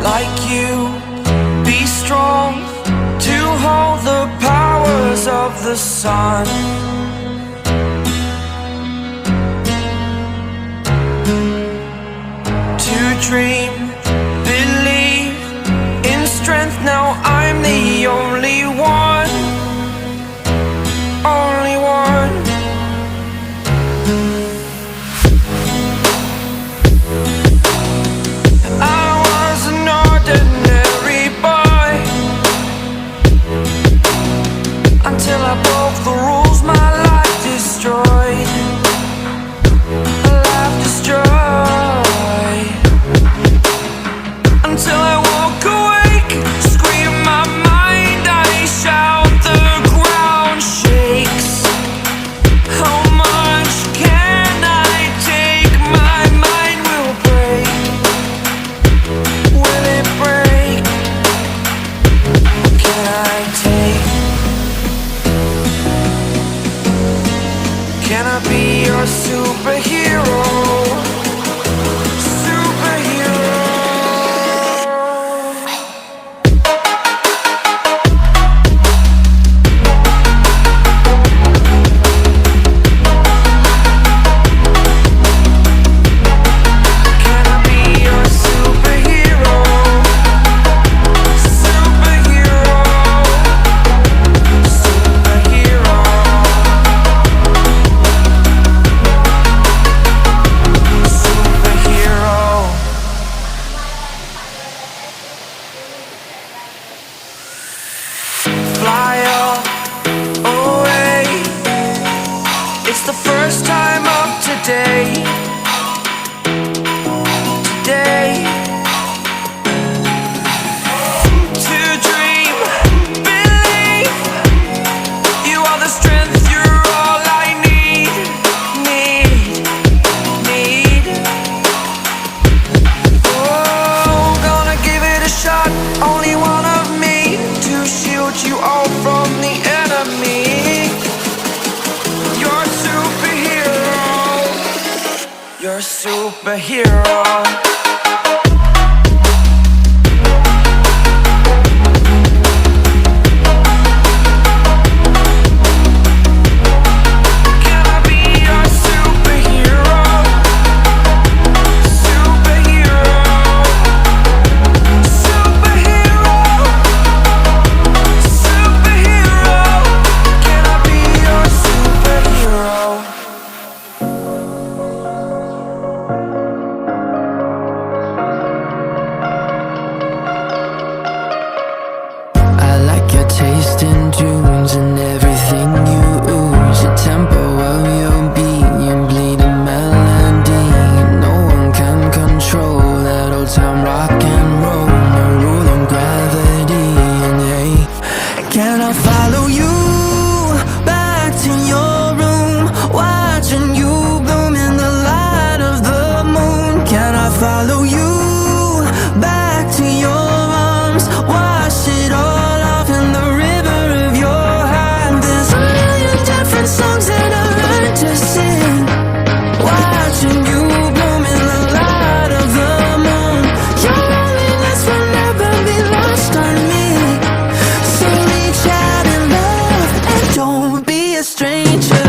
like you, be strong to hold the powers of the sun. To dream, believe in strength. Now I'm the only one, only one. I was an ordinary boy until I broke the rules. My life destroyed, a life destroyed. Until I woke awake, scream my mind, I shout, the ground shakes. How much can I take? My mind will break. Will it break? Can I take? Can I be your superhero? Fly away. It's the first time of today. Today. To dream, believe. You are the strength, you're all I need. Oh, gonna give it a shot. Only one of me to shield you all from the enemy. You're a superhero. You're a superhero. Can I be your superhero? Superhero. Superhero. Superhero. Can I be your superhero? I like your taste in tunes and everything you ooze. Your tempo of your beat, your bleeding melody. No one can control that old time rock and roll. No rule on gravity. And hey, can I follow you back to your room, watching you bloom in the light of the moon? Can I follow you back to your arms, wash it all off in the river of your heart? There's a million different songs that I learned to sing, watching you bloom in the light of the moon. Your loneliness will never be lost on me. So reach out and love, and don't be a stranger.